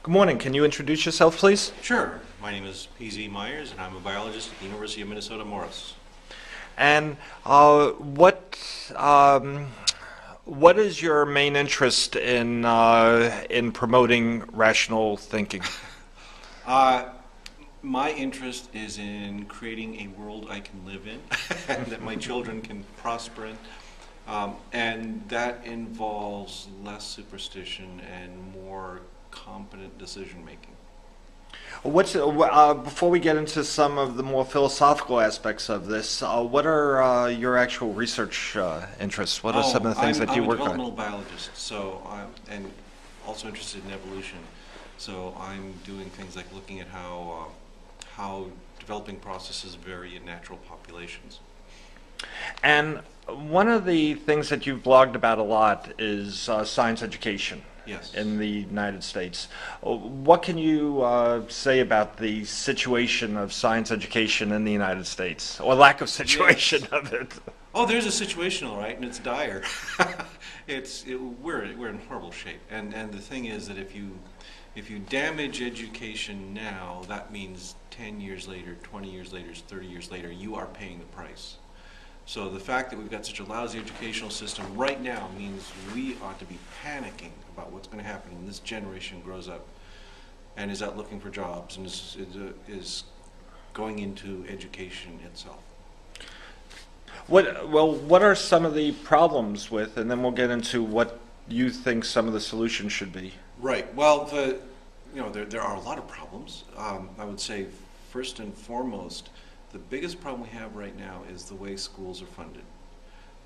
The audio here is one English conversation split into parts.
Good morning. Can you introduce yourself, please? Sure. My name is P.Z. Myers, and I'm a biologist at the University of Minnesota Morris. And what is your main interest in promoting rational thinking? My interest is in creating a world I can live in, that my children can prosper in, and that involves less superstition and more competent decision making. Before we get into some of the more philosophical aspects of this, what are your actual research interests? What are some of the things that you work on? I'm a developmental biologist, and also interested in evolution. So I'm doing things like looking at how developing processes vary in natural populations. And one of the things that you've blogged about a lot is science education. Yes. In the United States. What can you say about the situation of science education in the United States, or lack of situation of it? Oh, there's a situation, all right, and it's dire. We're in horrible shape, and the thing is that if you damage education now, that means 10 years later, 20 years later, 30 years later, you are paying the price. So the fact that we've got such a lousy educational system right now means we ought to be panicking about what's going to happen when this generation grows up and is out looking for jobs and is going into education itself. What are some of the problems with, and then we'll get into what you think some of the solutions should be. Right. Well, there are a lot of problems. I would say first and foremost, the biggest problem we have right now is the way schools are funded.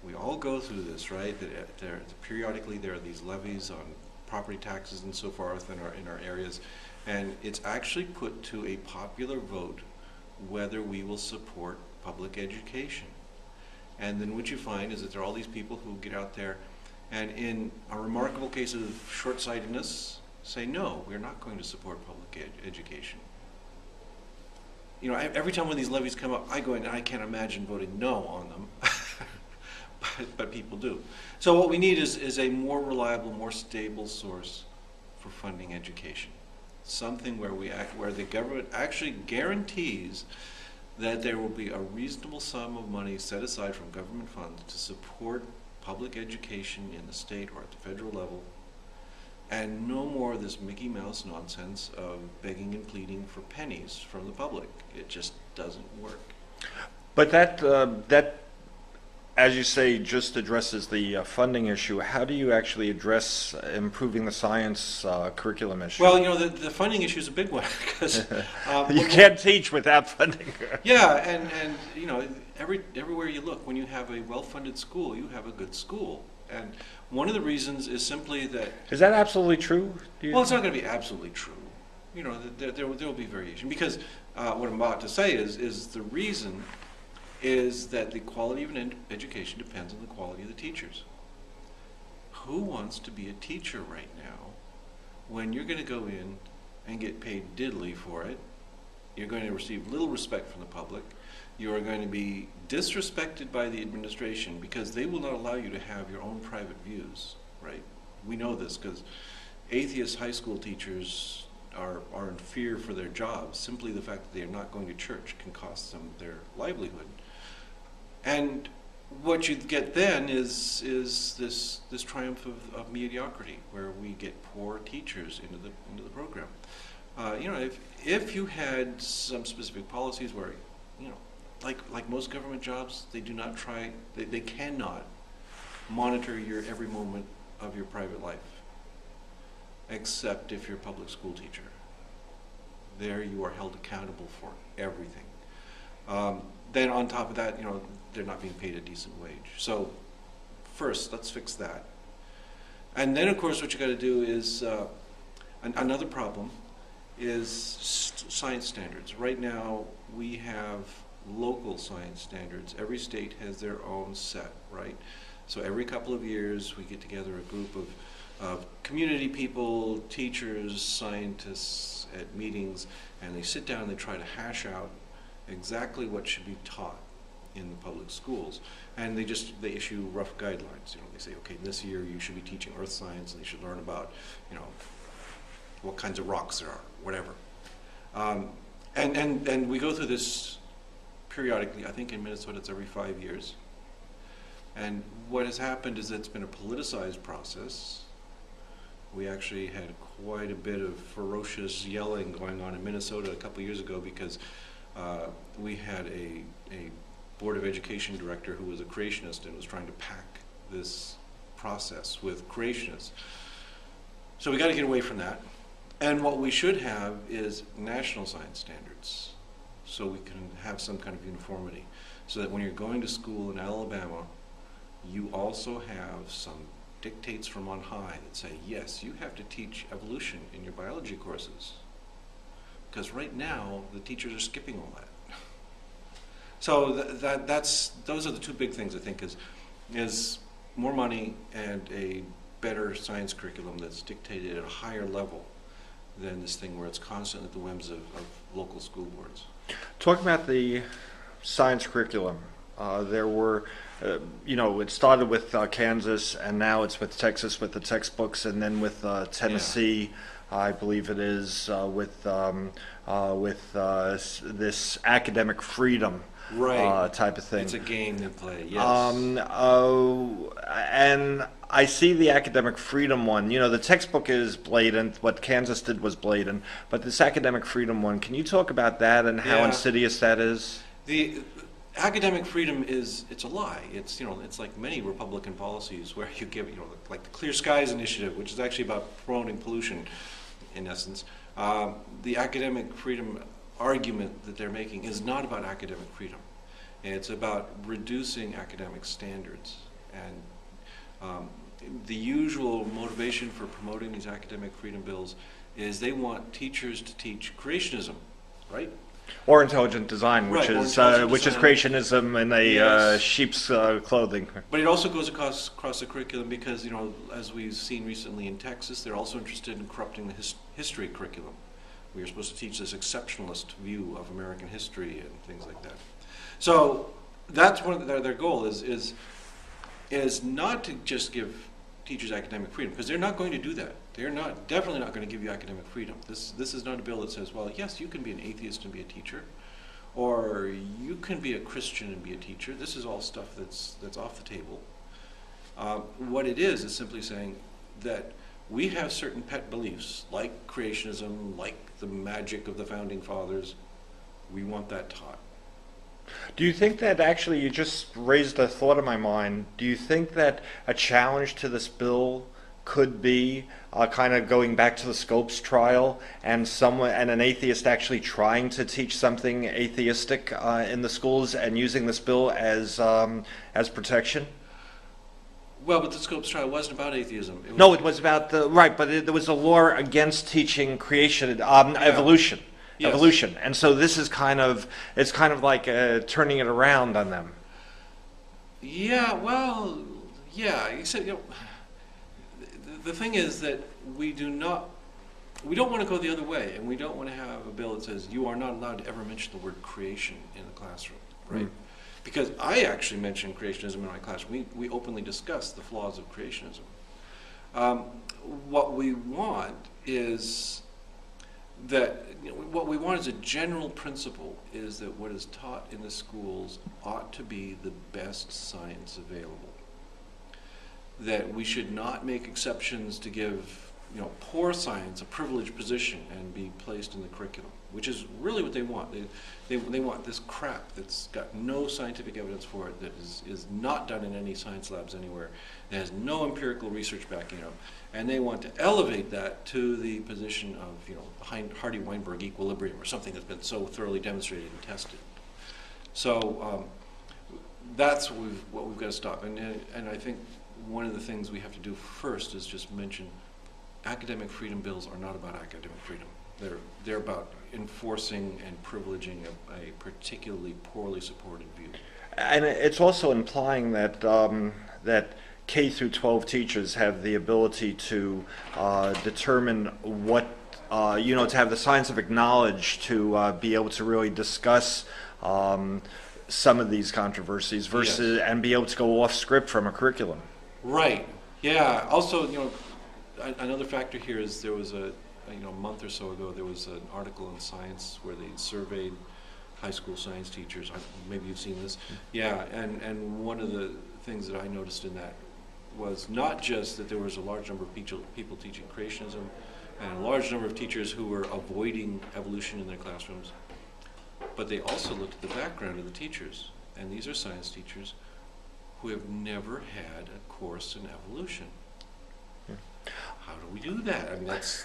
We all go through this, right? Periodically there are these levies on property taxes and so forth in our areas, and it's actually put to a popular vote whether we will support public education. And then what you find is that there are all these people who get out there and in a remarkable case of short-sightedness say, no, we're not going to support public education. You know, every time when these levies come up, I go in and I can't imagine voting no on them, but people do. So what we need is a more reliable, more stable source for funding education. Something where the government actually guarantees that there will be a reasonable sum of money set aside from government funds to support public education in the state or at the federal level, and no more of this Mickey Mouse nonsense of begging and pleading for pennies from the public. It just doesn't work. But that, as you say, just addresses the funding issue. How do you actually address improving the science curriculum issue? Well, the funding issue is a big one because you can't teach without funding. Yeah, and everywhere you look, when you have a well-funded school, you have a good school. And one of the reasons is simply that... Is that absolutely true? Well, it's not going to be absolutely true. You know, there will be variation. Because what I'm about to say is the reason is that the quality of an education depends on the quality of the teachers. Who wants to be a teacher right now when you're going to go in and get paid diddly for it? You're going to receive little respect from the public. You are going to be disrespected by the administration because they will not allow you to have your own private views, right? We know this because atheist high school teachers are in fear for their jobs. Simply the fact that they are not going to church can cost them their livelihood. And what you get then is this triumph of mediocrity, where we get poor teachers into the program. If you had some specific policies where, like most government jobs, they do not try, they cannot monitor your every moment of your private life, except if you're a public school teacher. There you are held accountable for everything. Then on top of that, they're not being paid a decent wage. So first, let's fix that. And then, of course, what you got to do is, another problem is science standards. Right now, we have local science standards. Every state has their own set, right? So every couple of years, we get together a group of community people, teachers, scientists at meetings, and they sit down and they try to hash out exactly what should be taught in the public schools. And they issue rough guidelines. They say, okay, this year you should be teaching earth science, and they should learn about, what kinds of rocks there are, whatever. And we go through this periodically. I think in Minnesota it's every 5 years. And what has happened is it's been a politicized process. We actually had quite a bit of ferocious yelling going on in Minnesota a couple years ago because we had a Board of Education director who was a creationist and was trying to pack this process with creationists. So we got to get away from that. And what we should have is national science standards, so we can have some kind of uniformity, so that when you're going to school in Alabama, you also have some dictates from on high that say, yes, you have to teach evolution in your biology courses. Because right now, the teachers are skipping all that. So those are the two big things, I think, is more money and a better science curriculum that's dictated at a higher level than this thing where it's constantly at the whims of local school boards. Talking about the science curriculum, there were, it started with Kansas, and now it's with Texas with the textbooks, and then with Tennessee, I believe it is, with this academic freedom type of thing. It's a game they play, yes. And I see the academic freedom one. The textbook is blatant. What Kansas did was blatant. But this academic freedom one, can you talk about that and how insidious that is? The academic freedom it's a lie. It's like many Republican policies where you give, like the Clear Skies Initiative, which is actually about promoting pollution, in essence. The academic freedom argument that they're making is not about academic freedom. It's about reducing academic standards. And the usual motivation for promoting these academic freedom bills is they want teachers to teach creationism, right? Or intelligent design, which is creationism in a Yes. sheep's clothing. But it also goes across the curriculum because, as we've seen recently in Texas, they're also interested in corrupting the history curriculum. We are supposed to teach this exceptionalist view of American history and things like that. So that's one of their goal is not to just give teachers academic freedom, because they're not going to do that. They're definitely not going to give you academic freedom. This is not a bill that says, well, yes, you can be an atheist and be a teacher, or you can be a Christian and be a teacher. This is all stuff that's off the table. What it is simply saying that we have certain pet beliefs, like creationism, like the magic of the founding fathers. We want that taught. Do you think that actually, you just raised a thought in my mind, do you think that a challenge to this bill could be kind of going back to the Scopes trial and an atheist actually trying to teach something atheistic in the schools and using this bill as protection? Well, but the Scopes trial wasn't about atheism. It was about but there was a law against teaching creation, evolution. Yes. Evolution, and so this is it's kind of like turning it around on them. Yeah, well, yeah. Except, the thing is that we don't want to go the other way, and we don't want to have a bill that says you are not allowed to ever mention the word creation in the classroom, right? Because I actually mentioned creationism in my classroom. We openly discuss the flaws of creationism. What we want is a general principle is that what is taught in the schools ought to be the best science available. That we should not make exceptions to give poor science a privileged position and be placed in the curriculum, which is really what they want. They want this crap that's got no scientific evidence for it, that is not done in any science labs anywhere, that has no empirical research backing it up, and they want to elevate that to the position of Hardy-Weinberg equilibrium, or something that's been so thoroughly demonstrated and tested. So that's what we've got to stop. And I think one of the things we have to do first is just mention academic freedom bills are not about academic freedom. They're about enforcing and privileging a particularly poorly supported view. And it's also implying that that K through 12 teachers have the ability to determine what to have the scientific knowledge to be able to really discuss some of these controversies versus and be able to go off script from a curriculum. Right. Yeah. Also, another factor here is there was a a month or so ago, there was an article in Science where they surveyed high school science teachers. Maybe you've seen this. Yeah, and one of the things that I noticed in that was not just that there was a large number of people teaching creationism and a large number of teachers who were avoiding evolution in their classrooms, but they also looked at the background of the teachers. And these are science teachers who have never had a course in evolution. How do we do that? I mean, that's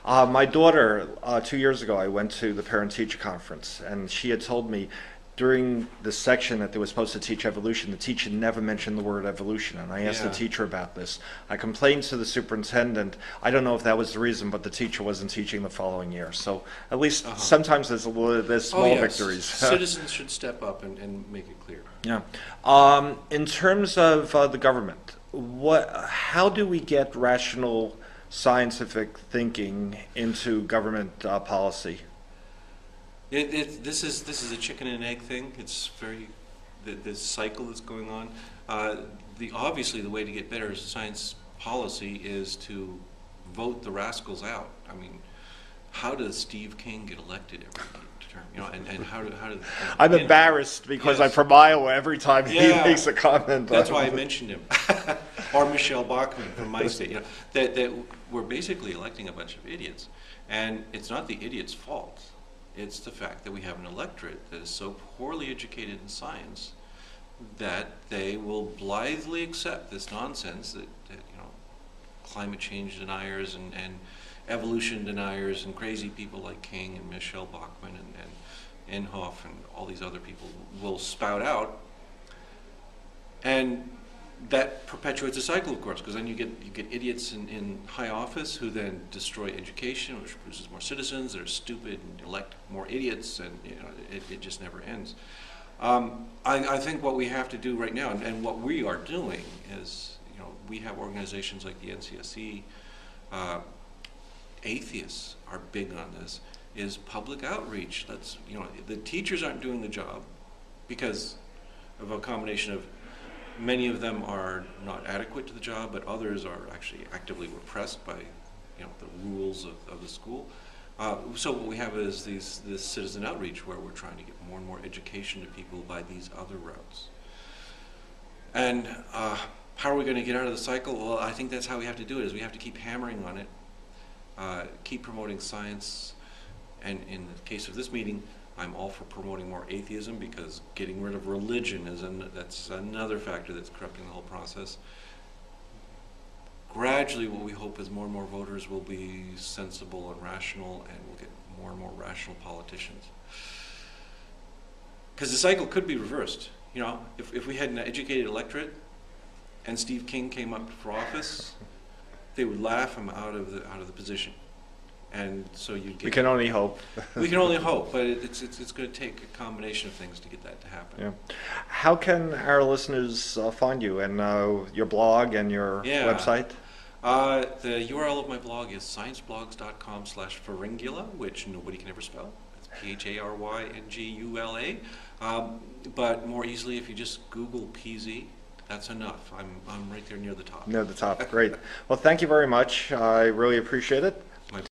My daughter, 2 years ago, I went to the parent-teacher conference, and she had told me during the section that they were supposed to teach evolution, the teacher never mentioned the word evolution, and I asked the teacher about this. I complained to the superintendent. I don't know if that was the reason, but the teacher wasn't teaching the following year. So at least sometimes there's small victories. Citizens should step up and make it clear. Yeah. In terms of the government, how do we get rational scientific thinking into government policy? This is a chicken and egg thing. It's this cycle that's going on. Obviously the way to get better science policy is to vote the rascals out. I mean, how does Steve King get elected every term? And how do I'm embarrassed because I'm from Iowa every time he makes a comment. That's why I mentioned him. Or Michelle Bachmann from my state. That we're basically electing a bunch of idiots, and it's not the idiot's fault. It's the fact that we have an electorate that is so poorly educated in science that they will blithely accept this nonsense that climate change deniers and evolution deniers and crazy people like King and Michelle Bachmann and Inhofe and all these other people will spout out, and that perpetuates a cycle, of course, because then you get idiots in high office who then destroy education, which produces more citizens that are stupid and elect more idiots, and it just never ends. I think what we have to do right now, and what we are doing, is we have organizations like the NCSE. Atheists are big on this. Is public outreach. The teachers aren't doing the job because of a combination of many of them are not adequate to the job, but others are actually actively repressed by the rules of the school. So what we have is this citizen outreach where we're trying to get more and more education to people by these other routes. And how are we going to get out of the cycle? Well, I think that's how we have to do it, is we have to keep hammering on it, keep promoting science, and in the case of this meeting, I'm all for promoting more atheism, because getting rid of religion that's another factor that's corrupting the whole process. Gradually, what we hope is more and more voters will be sensible and rational, and we'll get more and more rational politicians. Because the cycle could be reversed. If we had an educated electorate and Steve King came up for office, they would laugh him out of the position. And so you'd get. We can only hope. We can only hope, but it's going to take a combination of things to get that to happen. Yeah. How can our listeners find you and your blog and your website? The URL of my blog is scienceblogs.com/pharyngula, which nobody can ever spell. It's PHARYNGULA. But more easily, if you just Google PZ, that's enough. I'm right there near the top. Near the top. Great. Well, thank you very much. I really appreciate it.